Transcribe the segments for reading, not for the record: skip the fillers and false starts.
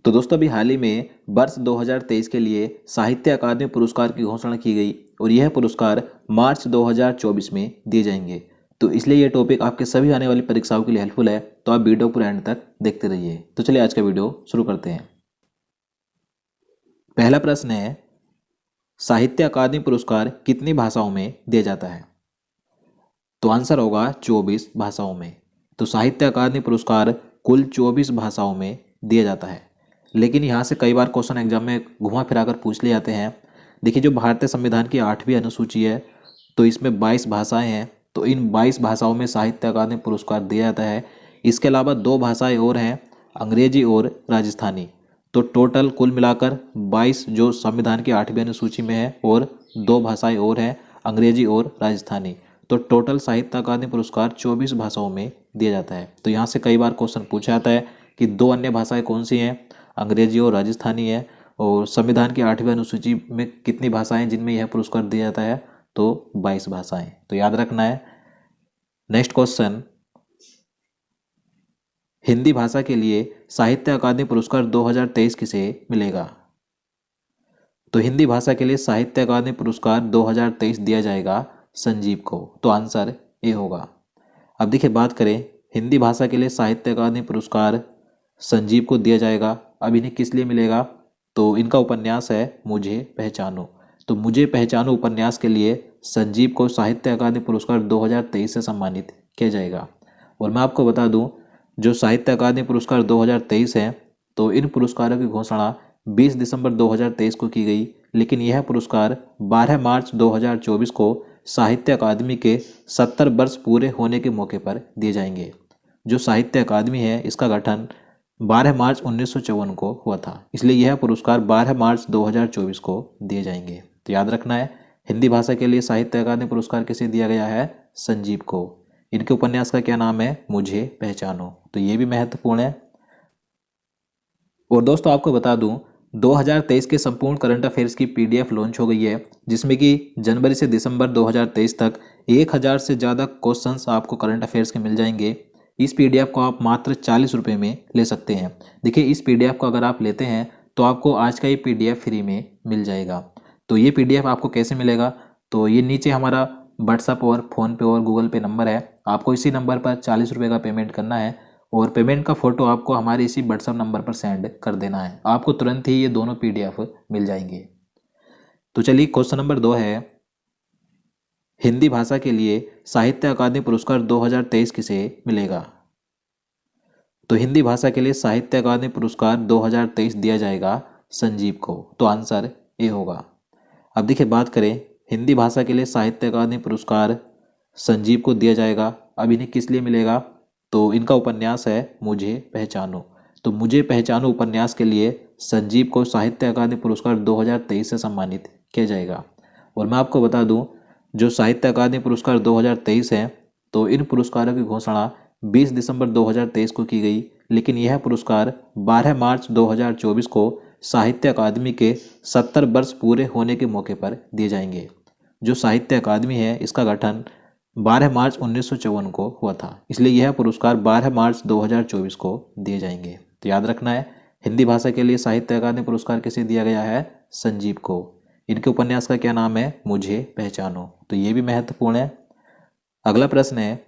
तो दोस्तों अभी हाल ही में वर्ष 2023 के लिए साहित्य अकादमी पुरस्कार की घोषणा की गई और यह पुरस्कार मार्च 2024 में दिए जाएंगे। तो इसलिए यह टॉपिक आपके सभी आने वाली परीक्षाओं के लिए हेल्पफुल है, तो आप वीडियो पूरा एंड तक देखते रहिए। तो चलिए आज का वीडियो शुरू करते हैं। पहला प्रश्न है, साहित्य अकादमी पुरस्कार कितनी भाषाओं में दिया जाता है? तो आंसर होगा 24 भाषाओं में। तो साहित्य अकादमी पुरस्कार कुल 24 भाषाओं में दिया जाता है। लेकिन यहाँ से कई बार क्वेश्चन एग्जाम में घुमा फिरा कर पूछ लिए जाते हैं। देखिए, जो भारतीय संविधान की 8वीं अनुसूची है तो इसमें 22 भाषाएं हैं, तो इन 22 भाषाओं में साहित्य अकादमी पुरस्कार दिया जाता है। इसके अलावा 2 भाषाएं और हैं, अंग्रेजी और राजस्थानी। तो टोटल कुल मिलाकर 22 जो संविधान की 8वीं अनुसूची में है और 2 भाषाएं और हैं, अंग्रेजी और राजस्थानी। तो टोटल साहित्य अकादमी पुरस्कार 24 भाषाओं में दिया जाता है। तो यहाँ से कई बार क्वेश्चन पूछा जाता है कि 2 अन्य भाषाएं कौन सी हैं, अंग्रेजी और राजस्थानी है, और संविधान की 8वीं अनुसूची में कितनी भाषाएं जिनमें यह पुरस्कार दिया जाता है? तो 22 भाषाएं। तो याद रखना है। नेक्स्ट क्वेश्चन, हिंदी भाषा के लिए साहित्य अकादमी पुरस्कार 2023 किसे मिलेगा? तो हिंदी भाषा के लिए साहित्य अकादमी पुरस्कार 2023 दिया जाएगा संजीव को। तो आंसर ए होगा। अब देखिए, बात करें हिंदी भाषा के लिए साहित्य अकादमी पुरस्कार संजीव को दिया जाएगा। अब इन्हें किस लिए मिलेगा? तो इनका उपन्यास है मुझे पहचानो। तो मुझे पहचानो उपन्यास के लिए संजीव को साहित्य अकादमी पुरस्कार 2023 से सम्मानित किया जाएगा। और मैं आपको बता दूं, जो साहित्य अकादमी पुरस्कार 2023 हैं तो इन पुरस्कारों की घोषणा 20 दिसंबर 2023 को की गई, लेकिन यह पुरस्कार 12 मार्च 2024 को साहित्य अकादमी के 70 वर्ष पूरे होने के मौके पर दिए जाएंगे। जो साहित्य अकादमी है इसका गठन 12 मार्च 1954 को हुआ था, इसलिए यह पुरस्कार 12 मार्च 2024 को दिए जाएंगे। तो याद रखना है, हिंदी भाषा के लिए साहित्य अकादमी पुरस्कार किसे दिया गया है? संजीव को। इनके उपन्यास का क्या नाम है? मुझे पहचानो। तो ये भी महत्वपूर्ण है। और दोस्तों आपको बता दूं, 2023 के संपूर्ण करंट अफेयर्स की पीडीएफ लॉन्च हो गई है, जिसमें कि जनवरी से दिसंबर 2023 तक 1000 से ज़्यादा क्वेश्चंस आपको करंट अफेयर्स के मिल जाएंगे। इस पीडीएफ को आप मात्र 40 रुपये में ले सकते हैं। देखिए, इस पीडीएफ को अगर आप लेते हैं तो आपको आज का ये पीडीएफ फ्री में मिल जाएगा। तो ये पीडीएफ आपको कैसे मिलेगा? तो ये नीचे हमारा व्हाट्सअप और फ़ोनपे और गूगल पे नंबर है, आपको इसी नंबर पर 40 रुपये का पेमेंट करना है और पेमेंट का फ़ोटो आपको हमारे इसी व्हाट्सअप नंबर पर सेंड कर देना है। आपको तुरंत ही ये दोनों पीडीएफ मिल जाएंगे। तो चलिए, क्वेश्चन नंबर 2 है, हिंदी भाषा के लिए साहित्य अकादमी पुरस्कार 2023 किसे मिलेगा? तो हिंदी भाषा के लिए साहित्य अकादमी पुरस्कार 2023 दिया जाएगा संजीव को। तो आंसर ए होगा। अब देखिए, बात करें हिंदी भाषा के लिए साहित्य अकादमी पुरस्कार संजीव को दिया जाएगा। अब इन्हें किस लिए मिलेगा? तो इनका उपन्यास है मुझे पहचानो। तो मुझे पहचानो उपन्यास के लिए संजीव को साहित्य अकादमी पुरस्कार 2023 से सम्मानित किया जाएगा। और मैं आपको बता दूं, जो साहित्य अकादमी पुरस्कार 2023 हैं तो इन पुरस्कारों की घोषणा 20 दिसंबर 2023 को की गई, लेकिन यह पुरस्कार 12 मार्च 2024 को साहित्य अकादमी के 70 वर्ष पूरे होने के मौके पर दिए जाएंगे। जो साहित्य अकादमी है इसका गठन 12 मार्च 1954 को हुआ था, इसलिए यह पुरस्कार 12 मार्च 2024 को दिए जाएंगे। तो याद रखना है, हिंदी भाषा के लिए साहित्य अकादमी पुरस्कार किसे दिया गया है? संजीव को। इनके उपन्यास का क्या नाम है? मुझे पहचानो। तो ये भी महत्वपूर्ण है। अगला प्रश्न है,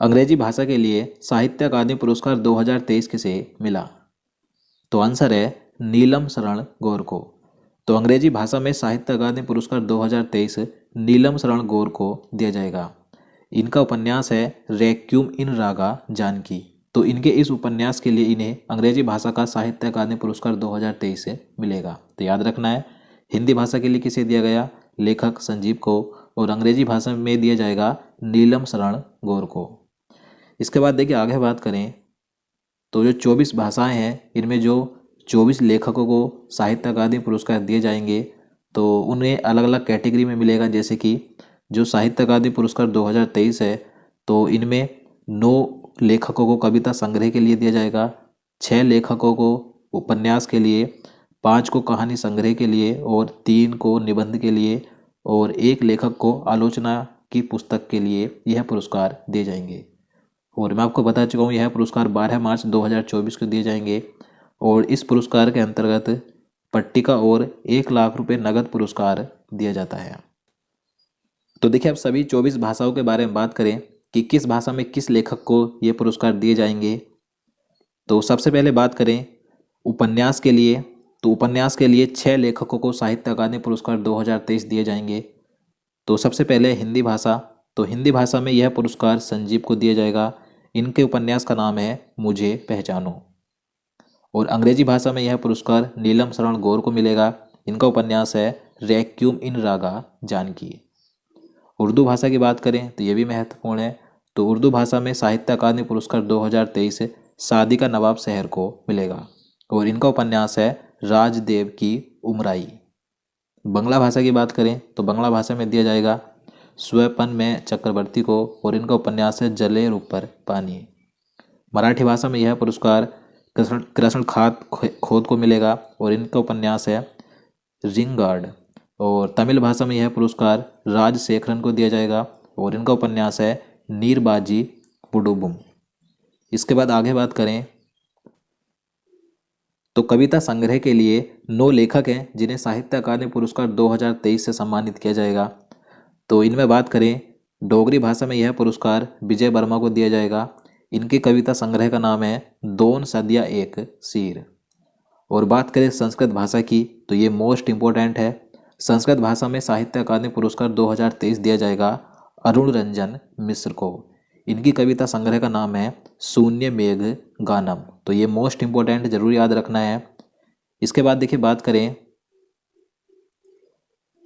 अंग्रेजी भाषा के लिए साहित्य अकादमी पुरस्कार 2023 किसे मिला? तो आंसर है नीलम शरण गौर को। तो अंग्रेजी भाषा में साहित्य अकादमी पुरस्कार 2023 नीलम शरण गौर को दिया जाएगा। इनका उपन्यास है रेक्यूम इन रागा जानकी। तो इनके इस उपन्यास के लिए इन्हें अंग्रेजी भाषा का साहित्य अकादमी पुरस्कार 2023 से मिलेगा। तो याद रखना है, हिंदी भाषा के लिए किसे दिया गया? लेखक संजीव को, और अंग्रेजी भाषा में दिया जाएगा नीलम शरण गौर को। इसके बाद देखिए, आगे बात करें तो जो 24 भाषाएं हैं इनमें जो 24 लेखकों को साहित्य अकादमी पुरस्कार दिए जाएंगे तो उन्हें अलग अलग कैटेगरी में मिलेगा। जैसे कि जो साहित्य अकादमी पुरस्कार 2023 है तो इनमें 9 लेखकों को कविता संग्रह के लिए दिया जाएगा, 6 लेखकों को उपन्यास के लिए, 5 को कहानी संग्रह के लिए और 3 को निबंध के लिए और 1 लेखक को आलोचना की पुस्तक के लिए यह पुरस्कार दिए जाएंगे। और मैं आपको बता चुका हूँ यह पुरस्कार 12 मार्च 2024 को दिए जाएंगे और इस पुरस्कार के अंतर्गत पट्टिका और 1 लाख रुपए नगद पुरस्कार दिया जाता है। तो देखिए अब सभी 24 भाषाओं के बारे में बात करें कि किस भाषा में किस लेखक को ये पुरस्कार दिए जाएंगे। तो सबसे पहले बात करें उपन्यास के लिए, तो उपन्यास के लिए 6 लेखकों को साहित्य अकादमी पुरस्कार 2023 दिए जाएंगे। तो सबसे पहले हिंदी भाषा, तो हिंदी भाषा में यह पुरस्कार संजीव को दिया जाएगा। इनके उपन्यास का नाम है मुझे पहचानो। और अंग्रेजी भाषा में यह पुरस्कार नीलम शरण गौर को मिलेगा। इनका उपन्यास है रेक्यूम इन रागा जानकी। उर्दू भाषा की बात करें तो ये भी महत्वपूर्ण है। तो उर्दू भाषा में साहित्य अकादमी पुरस्कार 2023 सादी का नवाब शहर को मिलेगा और इनका उपन्यास है राजदेव की उमराई। बंगला भाषा की बात करें तो बंगला भाषा में दिया जाएगा स्वपन में चक्रवर्ती को और इनका उपन्यास है जलेर ऊपर पानी। मराठी भाषा में यह पुरस्कार कृष्ण खोत को मिलेगा और इनका उपन्यास है रिंगार्ड। और तमिल भाषा में यह पुरस्कार राजशेखरन को दिया जाएगा और इनका उपन्यास है नीरबाजी पुडुबुम। इसके बाद आगे बात करें तो कविता संग्रह के लिए 9 लेखक हैं जिन्हें साहित्य अकादमी पुरस्कार 2023 से सम्मानित किया जाएगा। तो इनमें बात करें डोगरी भाषा में यह पुरस्कार विजय वर्मा को दिया जाएगा। इनकी कविता संग्रह का नाम है दोन सदिया एक सीर। और बात करें संस्कृत भाषा की तो ये मोस्ट इम्पोर्टेंट है। संस्कृत भाषा में साहित्य अकादमी पुरस्कार 2023 दिया जाएगा अरुण रंजन मिश्र को। इनकी कविता संग्रह का नाम है शून्य मेघ गानम। तो ये मोस्ट इम्पोर्टेंट, जरूर याद रखना है। इसके बाद देखिए बात करें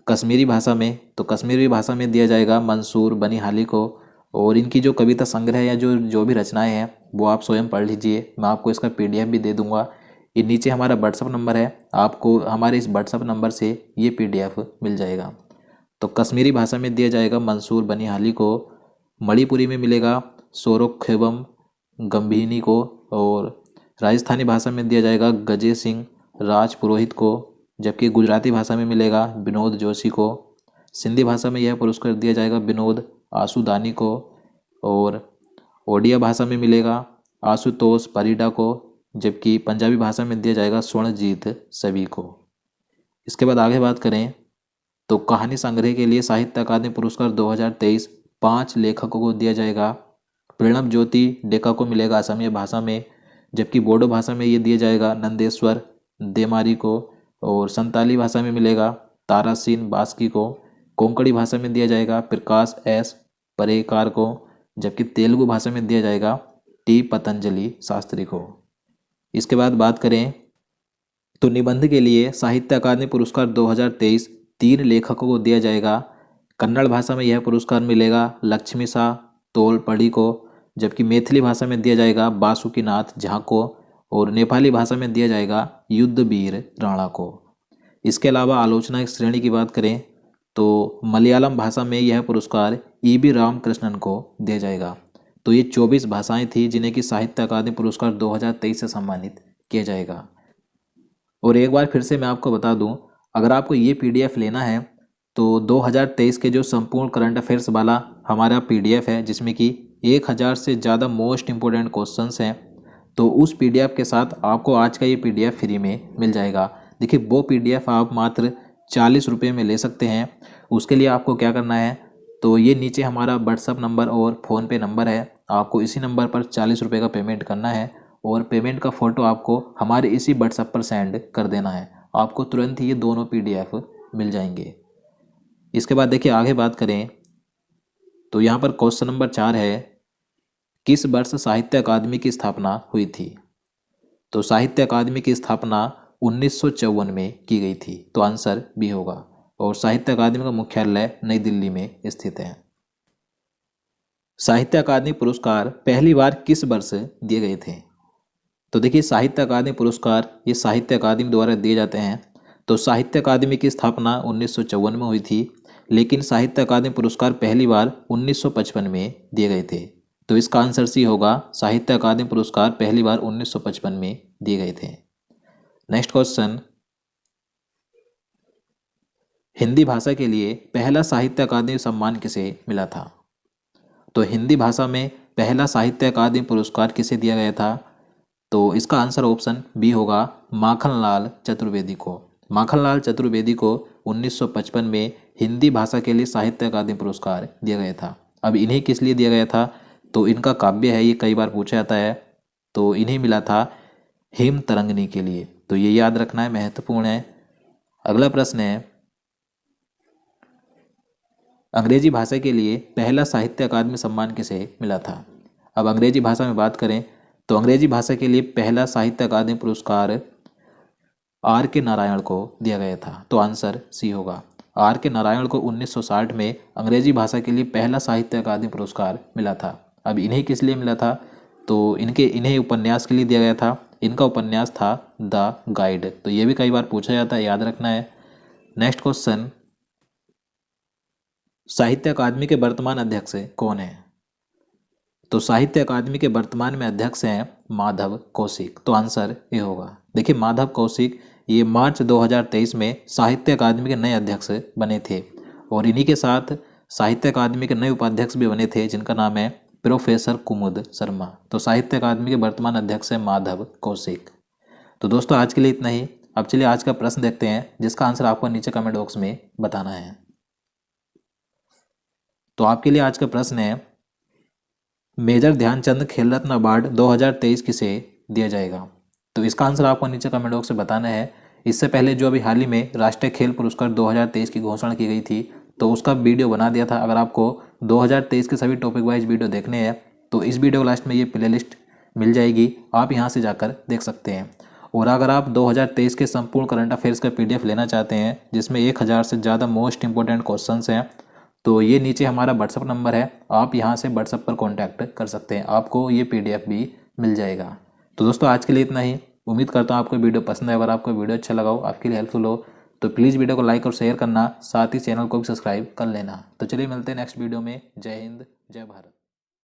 कश्मीरी भाषा में, तो कश्मीरी भाषा में दिया जाएगा मंसूर बनिहाली को। और इनकी जो कविता संग्रह या जो भी रचनाएं हैं वो आप स्वयं पढ़ लीजिए। मैं आपको इसका PDF भी दे दूंगा। ये नीचे हमारा व्हाट्सअप नंबर है, आपको हमारे इस व्हाट्सअप नंबर से ये PDF मिल जाएगा। तो कश्मीरी भाषा में दिया जाएगा मंसूर बनिहाली को। मणिपुरी में मिलेगा सोरोखेबम गंभीनी को। और राजस्थानी भाषा में दिया जाएगा गजे सिंह राजपुरोहित को। जबकि गुजराती भाषा में मिलेगा विनोद जोशी को। सिंधी भाषा में यह पुरस्कार दिया जाएगा विनोद आसुदानी को। और ओडिया भाषा में मिलेगा आशुतोष परिडा को। जबकि पंजाबी भाषा में दिया जाएगा स्वर्णजीत सभी को। इसके बाद आगे बात करें तो कहानी संग्रह के लिए साहित्य अकादमी पुरस्कार 2023 5 लेखकों को दिया जाएगा। प्रणब ज्योति डेका को मिलेगा असमिया भाषा में। जबकि बोडो भाषा में ये दिया जाएगा नंदेश्वर देमारी को। और संताली भाषा में मिलेगा तारासीन बास्की को। कोंकणी भाषा में दिया जाएगा प्रकाश S परेकार को। जबकि तेलुगु भाषा में दिया जाएगा T पतंजलि शास्त्री को। इसके बाद बात करें तो निबंध के लिए साहित्य अकादमी पुरस्कार 2023 3 लेखकों को दिया जाएगा। कन्नड़ भाषा में यह पुरस्कार मिलेगा लक्ष्मी शाह तोलपड़ी को। जबकि मैथिली भाषा में दिया जाएगा बासुकीनाथ झा को। और नेपाली भाषा में दिया जाएगा युद्धवीर राणा को। इसके अलावा आलोचना की श्रेणी की बात करें तो मलयालम भाषा में यह पुरस्कार EB रामकृष्णन को दिया जाएगा। तो ये 24 भाषाएं थी जिन्हें कि साहित्य अकादमी पुरस्कार 2023 से सम्मानित किया जाएगा। और एक बार फिर से मैं आपको बता दूं, अगर आपको ये PDF लेना है तो 2023 के जो संपूर्ण करंट अफेयर्स वाला हमारा PDF है जिसमें कि 1000 से ज़्यादा मोस्ट इम्पोर्टेंट क्वेश्चंस हैं, तो उस PDF के साथ आपको आज का ये PDF फ्री में मिल जाएगा। देखिए वो PDF आप मात्र 40 रुपये में ले सकते हैं। उसके लिए आपको क्या करना है, तो ये नीचे हमारा व्हाट्सअप नंबर और फ़ोनपे नंबर है, आपको इसी नंबर पर 40 रुपये का पेमेंट करना है और पेमेंट का फ़ोटो आपको हमारे इसी व्हाट्सअप पर सेंड कर देना है। आपको तुरंत ही ये दोनों PDF मिल जाएंगे। इसके बाद देखिए आगे बात करें तो यहाँ पर क्वेश्चन नंबर 4 है, किस वर्ष साहित्य अकादमी की स्थापना हुई थी। तो साहित्य अकादमी की स्थापना 1954 में की गई थी, तो आंसर B होगा। और साहित्य अकादमी का मुख्यालय नई दिल्ली में स्थित है। साहित्य अकादमी पुरस्कार पहली बार किस वर्ष दिए गए थे। तो देखिए साहित्य अकादमी पुरस्कार ये साहित्य अकादमी द्वारा दिए जाते हैं। तो साहित्य अकादमी की स्थापना 1954 में हुई थी, लेकिन साहित्य अकादमी पुरस्कार पहली बार 1955 में दिए गए थे। तो इसका आंसर C होगा, साहित्य अकादमी पुरस्कार पहली बार 1955 में दिए गए थे। नेक्स्ट क्वेश्चन, हिंदी भाषा के लिए पहला साहित्य अकादमी सम्मान किसे मिला था। तो हिंदी भाषा में पहला साहित्य अकादमी पुरस्कार किसे दिया गया था? तो इसका आंसर ऑप्शन बी होगा माखनलाल चतुर्वेदी को। माखनलाल चतुर्वेदी को 1955 में हिंदी भाषा के लिए साहित्य अकादमी पुरस्कार दिया गया था। अब इन्हें किस लिए दिया गया था? तो इनका काव्य है, ये कई बार पूछा जाता है, तो इन्हें मिला था हेम तरंगिणी के लिए। तो ये याद रखना है, महत्वपूर्ण है। अगला प्रश्न है, अंग्रेजी भाषा के लिए पहला साहित्य अकादमी सम्मान किसे मिला था? अब अंग्रेजी भाषा में बात करें तो अंग्रेजी भाषा के लिए पहला साहित्य अकादमी पुरस्कार आर के नारायण को दिया गया था। तो आंसर सी होगा। आर के नारायण को 1960 में अंग्रेजी भाषा के लिए पहला साहित्य अकादमी पुरस्कार मिला था। अब इन्हें किस लिए मिला था? तो इन्हें उपन्यास के लिए दिया गया था। इनका उपन्यास था द गाइड। तो ये भी कई बार पूछा जाता है, याद रखना है। नेक्स्ट क्वेश्चन, साहित्य अकादमी के वर्तमान अध्यक्ष कौन है? तो साहित्य अकादमी के वर्तमान में अध्यक्ष हैं माधव कौशिक। तो आंसर ये होगा। देखिए, माधव कौशिक ये मार्च 2023 में साहित्य अकादमी के नए अध्यक्ष बने थे, और इन्हीं के साथ साहित्य अकादमी के नए उपाध्यक्ष भी बने थे, जिनका नाम है प्रोफेसर कुमुद शर्मा। तो साहित्य अकादमी के वर्तमान अध्यक्ष हैं माधव कौशिक। तो दोस्तों, आज के लिए इतना ही। अब चलिए आज का प्रश्न देखते हैं, जिसका आंसर आपको नीचे कमेंट बॉक्स में बताना है। तो आपके लिए आज का प्रश्न है, मेजर ध्यानचंद खेल रत्न अवार्ड 2023 किसे दिया जाएगा? तो इसका आंसर आपको नीचे कमेंट बॉक्स में बताना है। इससे पहले जो अभी हाल ही में राष्ट्रीय खेल पुरस्कार 2023 की घोषणा की गई थी, तो उसका वीडियो बना दिया था। अगर आपको 2023 के सभी टॉपिक वाइज वीडियो देखने हैं तो इस वीडियो लास्ट में ये प्लेलिस्ट मिल जाएगी, आप यहाँ से जाकर देख सकते हैं। और अगर आप 2023 के संपूर्ण करंट अफेयर्स का PDF लेना चाहते हैं, जिसमें 1000 से ज़्यादा मोस्ट इंपॉर्टेंट क्वेश्चंस हैं, तो ये नीचे हमारा व्हाट्सअप नंबर है, आप यहाँ से व्हाट्सअप पर कांटेक्ट कर सकते हैं, आपको ये PDF भी मिल जाएगा। तो दोस्तों, आज के लिए इतना ही। उम्मीद करता हूँ आपको वीडियो पसंद आए। अगर आपको वीडियो अच्छा लगा हो, आपके लिए हेल्पफुल हो, तो प्लीज़ वीडियो को लाइक और शेयर करना, साथ ही चैनल को भी सब्सक्राइब कर लेना। तो चलिए मिलते हैं नेक्स्ट वीडियो में। जय हिंद, जय भारत।